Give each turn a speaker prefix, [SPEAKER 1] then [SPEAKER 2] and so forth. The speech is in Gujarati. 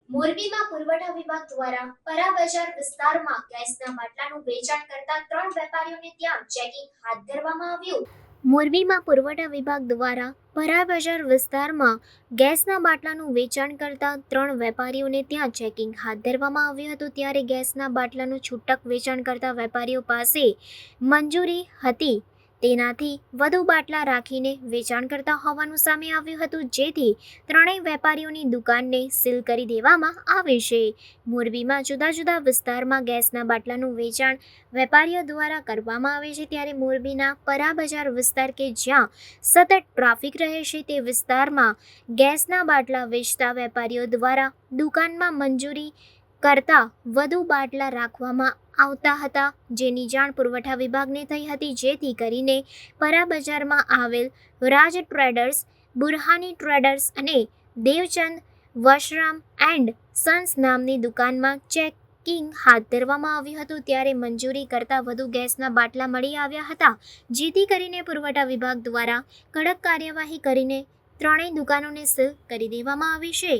[SPEAKER 1] મોરબીમાં પુરવઠા વિભાગ દ્વારા પરા બજાર વિસ્તારમાં ગેસના બાટલાનું વેચાણ કરતા 3 વેપારીઓને ત્યાં ચેકિંગ હાથ ધરવામાં આવ્યું. મોરબીમાં પુરવઠા વિભાગ દ્વારા પરા બજાર વિસ્તારમાં ગેસના બાટલાનું વેચાણ કરતા 3 વેપારીઓને ત્યાં ચેકિંગ હાથ ધરવામાં આવ્યું હતું. ત્યારે ગેસના બાટલાનું છૂટક વેચાણ કરતા વેપારીઓ પાસે મંજૂરી હતી તેનાથી વધુ બાટલા રાખીને વેચાણ કરતા હોવાનું સામે આવ્યું હતું, જેથી ત્રણેય વેપારીઓની દુકાનને સીલ કરી દેવામાં આવી છે. મોરબીમાં જુદા જુદા વિસ્તારમાં ગેસના બાટલાનું વેચાણ વેપારીઓ દ્વારા કરવામાં આવે છે. ત્યારે મોરબીના પરા બજાર વિસ્તાર કે જ્યાં સતત ટ્રાફિક રહે છે તે વિસ્તારમાં ગેસના બાટલા વેચતા વેપારીઓ દ્વારા દુકાનમાં મંજૂરી કરતા વધુ બાટલા રાખવામાં આવતા હતા, જેની જાણ પુરવઠા વિભાગને થઈ હતી. જેથી કરીને પરા બજારમાં આવેલ રાજ ટ્રેડર્સ, બુરહાની ટ્રેડર્સ અને દેવચંદ વશરામ એન્ડ સન્સ નામની દુકાનમાં ચેકિંગ હાથ ધરવામાં આવ્યું હતું. ત્યારે મંજૂરી કરતા વધુ ગેસના બાટલા મળી આવ્યા હતા, જેથી કરીને પુરવઠા વિભાગ દ્વારા કડક કાર્યવાહી કરીને ત્રણેય દુકાનોને સીલ કરી દેવામાં આવી છે.